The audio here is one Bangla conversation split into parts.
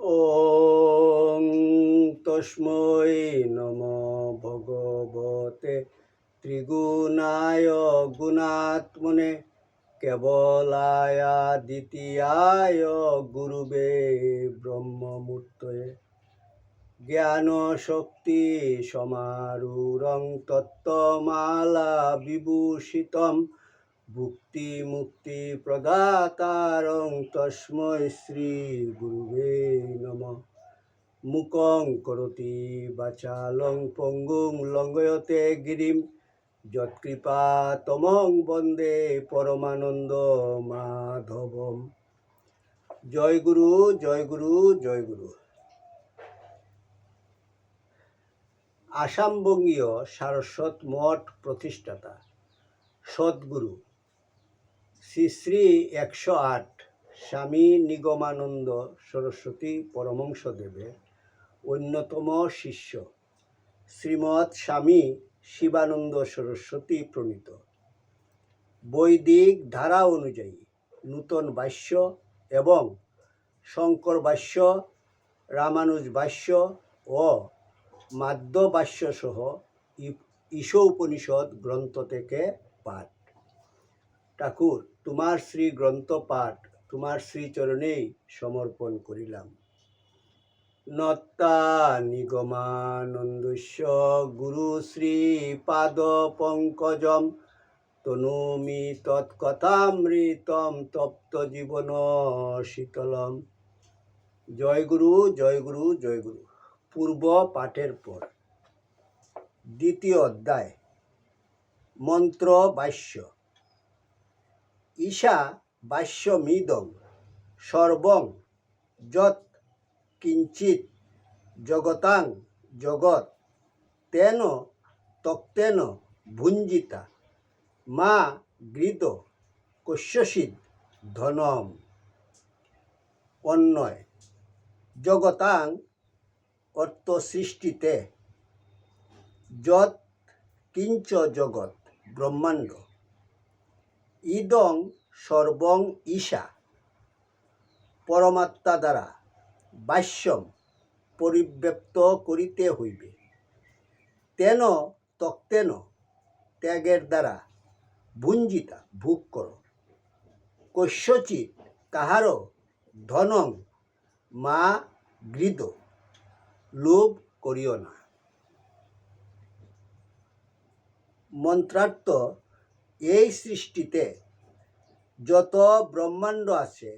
ওং তস্मै নমঃ ভগবতে ত্রিগুণায় গুণাত্মনে কেবলায় দ্বিতীয়ায় গুরুবে ব্রহ্মমূর্তয়ে জ্ঞান শক্তি সমারূঢ়ং তত্ত্বমালা বিভূষিতম ভুক্তি মুক্তি প্রদাতারং তস্मै শ্রী গুরুবে নমঃ। মুকং করোতি বাচালং পঙ্গুং লঙ্ঘয়তে গিরিম যৎকৃপা তমং বন্দে পরমানন্দ মাধবম। জয় গুরু, জয় গুরু, জয় গুরু। আসামবঙ্গীয় সারস্বত মঠ প্রতিষ্ঠাতা সদ্গুরু শ্রী শ্রী 108 স্বামী নিগমানন্দ সরস্বতী পরমহংসদেবের অন্যতম শিষ্য শ্রীমৎ স্বামী শিবানন্দ সরস্বতী প্রণীত বৈদিক ধারা অনুযায়ী নূতন ভাষ্য এবং শঙ্কর ভাষ্য, রামানুজ ভাষ্য ও মাধ্য ভাষ্য সহ ঈশোপনিষদ গ্রন্থ থেকে পাঠ। ঠাকুর, তোমার শ্রী গ্রন্থ পাঠ তোমার শ্রীচরণেই সমর্পণ করিলাম। নত্তা নিগমানন্দস্য গুরু শ্রী পাদ পঙ্কজম তনুমি তৎকথামৃতম তপ্ত জীবন শীতলম। জয় গুরু, জয় গুরু, জয় গুরু। পূর্ব পাঠের পর দ্বিতীয় অধ্যায় মন্ত্র ভাষ্য। ঈশা ভাষ্যমিদং সর্বং যৎ কিঞ্চিৎ জগতাং জগৎ তেন তক্তেন ভুঞ্জিতা মা গৃহীত কস্যচিৎ ধনম। অন্বয়। জগতাং অর্থ সৃষ্টিতে, যৎ কিঞ্চ জগৎ ব্রহ্মাণ্ড, ইদং সর্বং ঈশা পরমাত্মা দ্বারা ভাষ্যম পরিব্যক্ত করিতে হইবে। তেন তক্তেন ত্যাগের দ্বারা ভুঞ্জিতা ভোগ কর। কস্যচিৎ কাহারও ধনং মা গৃহীত লোভ করিও না। মন্ত্রার্থ। এই সৃষ্টিতে যত ব্রহ্মাণ্ড আছে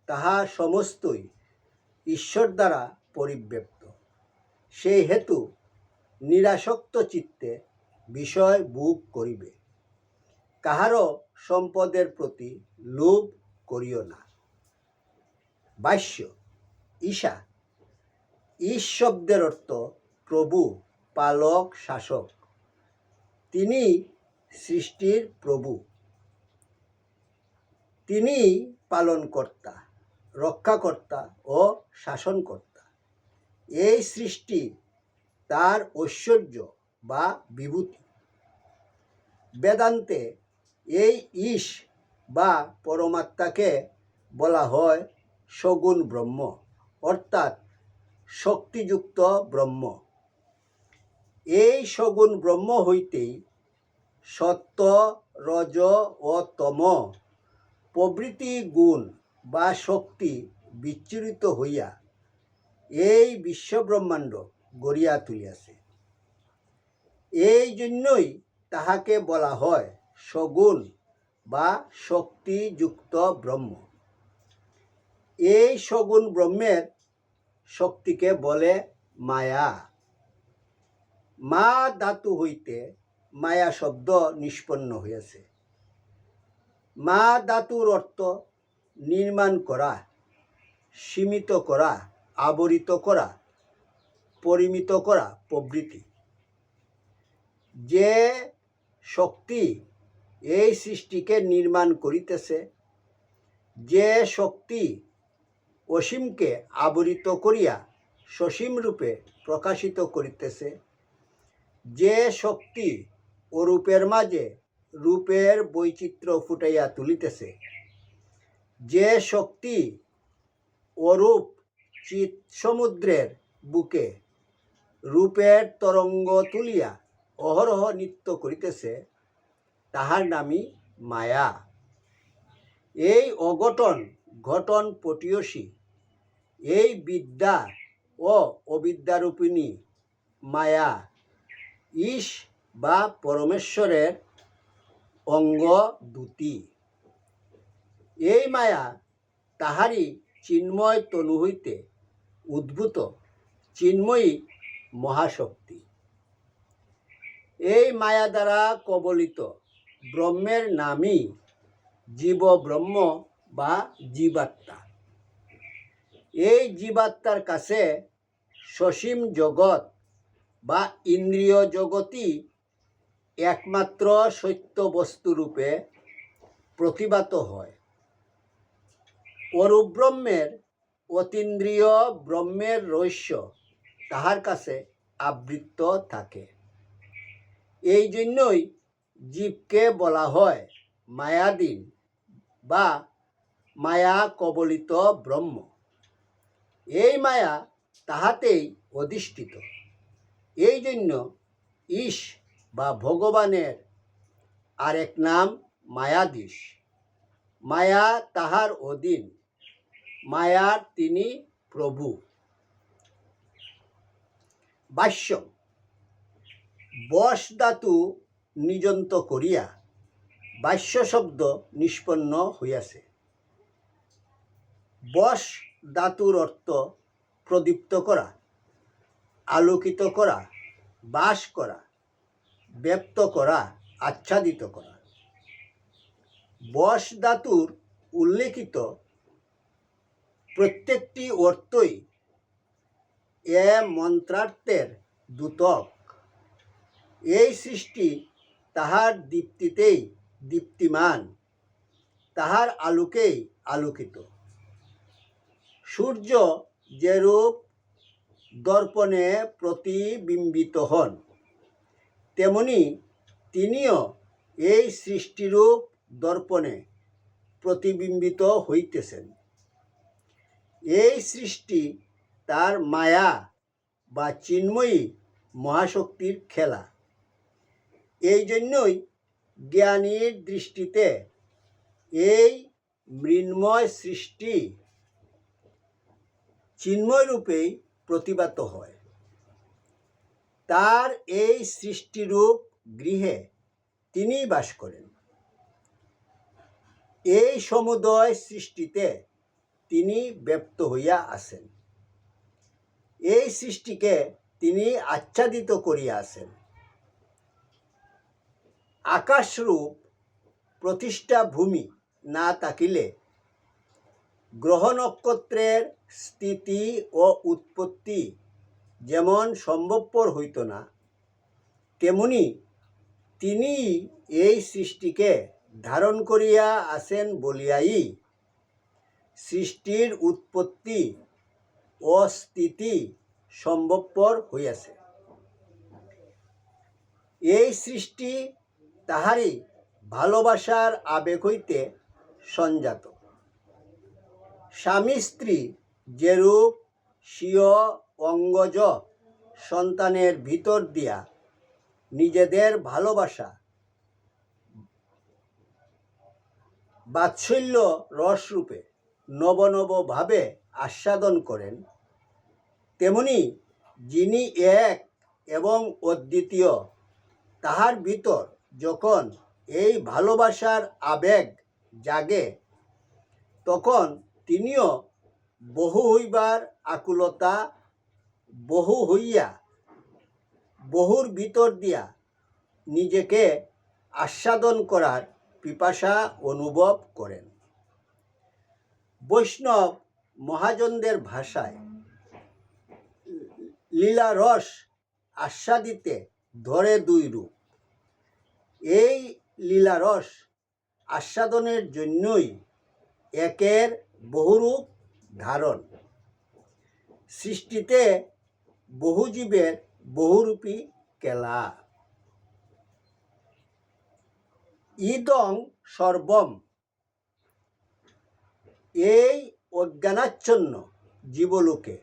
তাহা সমস্তই ঈশ্বর দ্বারা পরিব্যক্ত। সেই হেতু নিরাসক্ত চিত্তে বিষয় ভোগ করিবে। কাহারও সম্পদের প্রতি লোভ করিও না। ভাষ্য। ঈশা। ঈশ শব্দের অর্থ প্রভু, পালক, শাসক। তিনি সৃষ্টির প্রভু, তিনি পালনকর্তা, রক্ষাকর্তা ও শাসনকর্তা। এই সৃষ্টি তার ঐশ্বর্য বা বিভূতি। বেদান্তে এই ঈশ বা পরমাত্মাকে বলা হয় সগুণ ব্রহ্ম, অর্থাৎ শক্তিযুক্ত ব্রহ্ম। এই সগুণ ব্রহ্ম হইতেই সত্য, রজ ও তম প্রভৃতি গুণ বা শক্তি বিচ্ছুরিত হইয়া এই বিশ্বব্রহ্মাণ্ড গড়িয়া তুলিয়াছে। এই জন্যই তাহাকে বলা হয় সগুণ বা শক্তিযুক্ত ব্রহ্ম। এই সগুণ ব্রহ্মের শক্তিকে বলে মায়া। মা ধাতু হইতে মায়া শব্দ নিষ্পন্ন হইয়াছে। মা ধাতুর অর্থ নির্মাণ করা, সীমিত করা, আবরিত করা, পরিমিত করা প্রভৃতি। যে শক্তি এই সৃষ্টিকে নির্মাণ করিতেছে, যে শক্তি অসীমকে আবরিত করিয়া সসীম রূপে প্রকাশিত করিতেছে, যে শক্তি অরূপের মাঝে রূপের বৈচিত্র্য ফুটাইয়া তুলিতেছে, যে শক্তি অরূপ চিত সমুদ্রের বুকে রূপের তরঙ্গ তুলিয়া অহরহ নৃত্য করিতেছে, তাহার নামই মায়া। এই অঘটন ঘটন পটীয়সী, এই বিদ্যা ও অবিদ্যারূপিণী মায়া ঈশ বা পরমেশ্বরের অঙ্গ দুটি। এই মায়া তাহারই চিন্ময় তনু হইতে উদ্ভূত চিন্ময়ী মহাশক্তি। এই মায়া দ্বারা কবলিত ব্রহ্মের নামই জীব ব্রহ্ম বা জীবাত্মা। এই জীবাত্মার কাছে সসীম জগৎ বা ইন্দ্রিয় জগতই একমাত্র সত্য বস্তুরূপে প্রতিভাত হয়। পরব্রহ্মের অতীন্দ্রিয় ব্রহ্মের রহস্য তাহার কাছে আবৃত থাকে। এই জন্যই জীবকে বলা হয় মায়াধীন বা মায়া কবলিত ব্রহ্ম। এই মায়া তাহাতেই অধিষ্ঠিত। এই জন্য ঈশ বা ভগবানের আরেক নাম মায়াধীশ। মায়া তাহার অধীন, মায়ার তিনি প্রভু। ভাষ্য: বশ ধাতু নিযন্ত করিয়া ভাষ্য শব্দ নিষ্পন্ন হইয়াছে। বশ ধাতুর অর্থ প্রদীপ্ত করা, আলোকিত করা, বাস করা, ব্যক্ত করা, আচ্ছাদিত করা। বশ ধাতুর উল্লেখিত প্রত্যেকটি অর্থই এ মন্ত্রার্থের দ্যোতক। এই সৃষ্টি তাহার দীপ্তিতেই দীপ্তিমান, তাহার আলোকেই আলোকিত। সূর্য যেরূপ দর্পণে প্রতিবিম্বিত হন, তেমনি তিনিও এই সৃষ্টিরূপ দর্পণে প্রতিবিম্বিত হইতেছেন। এই সৃষ্টি তার মায়া বা চিন্ময়ী মহাশক্তির খেলা। এই জন্যই জ্ঞানীর দৃষ্টিতে এই মৃন্ময় সৃষ্টি চিন্ময় রূপেই প্রতিভাত হয়। তার এই সৃষ্টিরূপ গৃহে তিনিই বাস করেন। এই সমুদয় সৃষ্টিতে তিনি ব্যপ্ত হইয়া আছেন। এই সৃষ্টিকে তিনি আচ্ছাদিত করিয়া আছেন। আকাশরূপ প্রতিষ্ঠা ভূমি না থাকিলে গ্রহ নক্ষত্রের স্থিতি ও উৎপত্তি যেমন সম্ভবপর হইত না, তেমনি তিনি এই সৃষ্টিকে ধারণ করিয়া আছেন বলিয়াই সৃষ্টির উৎপত্তি ও স্থিতি সম্ভবপর হইয়াছে। এই সৃষ্টি তাহারই ভালোবাসার আবেগ হইতে সঞ্জাত। স্বামী স্ত্রী যেরূপ স্বীয় অঙ্গজ সন্তানের ভিতর দিয়া নিজেদের ভালোবাসা বাৎসল্য রসরূপে নব নব ভাবে আস্বাদন করেন, তেমনি যিনি এক এবং অদ্বিতীয়, তাহার ভিতর যখন এই ভালোবাসার আবেগ জাগে, তখন তিনিও বহু হইবার আকুলতা বহু হইয়া বহুর ভিতর দিয়া নিজেকে আস্বাদন করার পিপাসা অনুভব করেন। বৈষ্ণব মহাজনদের ভাষায় লীলারস আস্বাদিতে ধরে দুই রূপ। এই লীলারস আস্বাদনের জন্যই একের বহুরূপ ধারণ। সৃষ্টিতে বহু জীবের বহুরূপী খেলা। ইদং সর্বম, এই অজ্ঞানাচ্ছন্ন জীবলোকে,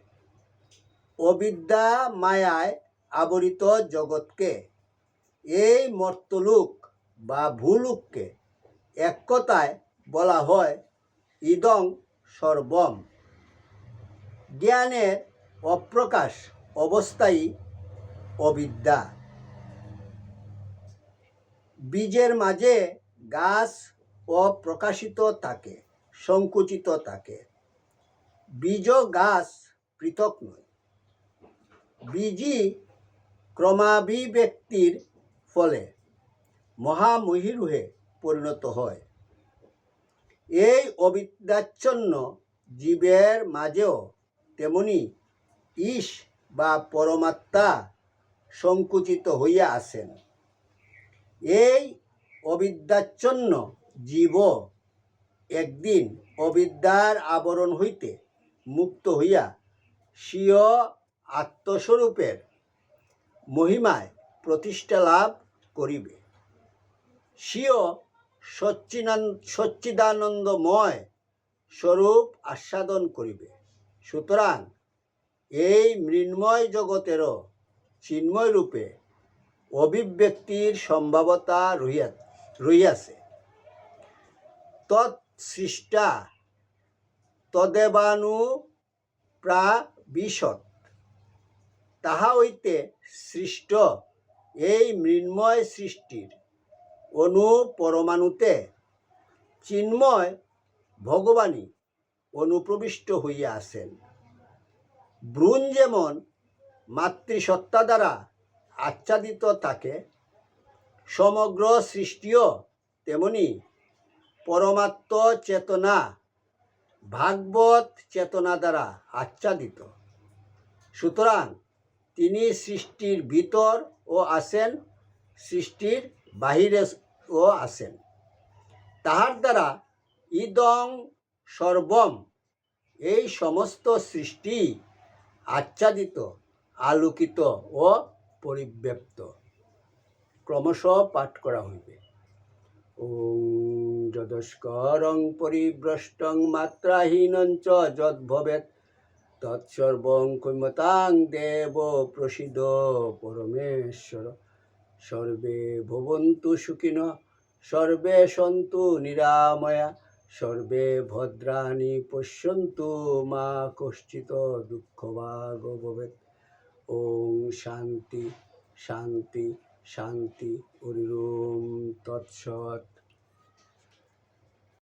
অবিদ্যা মায়ায় আবরিত জগৎকে, এই মর্তলোক বা ভূলোককে এক কথায় বলা হয় ইদং সর্বম। জ্ঞানের অপ্রকাশ অবস্থাই অবিদ্যা। বীজের মাঝে গাছ অপ্রকাশিত থাকে, সংকুচিত থাকে। বীজ ও গাছ পৃথক নয়। বীজই ক্রমাভিব্যক্তির ফলে মহামহিরুহে পরিণত হয়। এই অবিদ্যাচ্ছন্ন জীবের মাঝেও তেমনি ঈশ বা পরমাত্মা সংকুচিত হইয়া আছেন। এই অবিদ্যাচ্ছন্ন জীবও একদিন অবিদ্যার আবরণ হইতে মুক্ত হইয়া স্বীয় আত্মস্বরূপের মহিমায় প্রতিষ্ঠা লাভ করিবে, স্বীয় সচ্চিদানন্দময় স্বরূপ আস্বাদন করিবে। সুতরাং এই মৃন্ময় জগতেরও চিন্ময় রূপে অভিব্যক্তির সম্ভাবতা রহিয়াছে। তৎসৃষ্টা তদেবানুপ্রাবিশৎ। তাহা হইতে সৃষ্ট এই মৃন্ময় সৃষ্টির অনুপরমাণুতে চিন্ময় ভগবানই অনুপ্রবিষ্ট হইয়া আছেন। ভ্রূণ যেমন মাতৃসত্তা দ্বারা আচ্ছাদিত থাকে, সমগ্র সৃষ্টিও তেমনি পরমাত্ম চেতনা ভাগবত চেতনা দ্বারা আচ্ছাদিত। সুতরাং তিনি সৃষ্টির ভিতর ও আছেন, সৃষ্টির বাহিরেও আছেন। তাহার দ্বারা ইদং সর্বম, এই সমস্ত সৃষ্টি আচ্ছাদিত, আলোকিত ও পরিব্যাপ্ত। ক্রমশ পাঠ করা হইবে। ওং যদস্করং পরিভ্রষ্টং মাত্রাহীনং চ যদ্ভবেৎ তৎসর্বং ক্ষম্যতাং দেব প্রসীদ পরমেশ্বর। সর্বে ভবন্তু সুখিনঃ, সর্বে সন্তু নিরাময়া, সর্বে ভদ্রাণি পশ্যন্তু মা কশ্চিৎ দুঃখভাগ ভবেৎ। ওং শান্তি শান্তি শান্তি। হরি ওম তৎসৎ।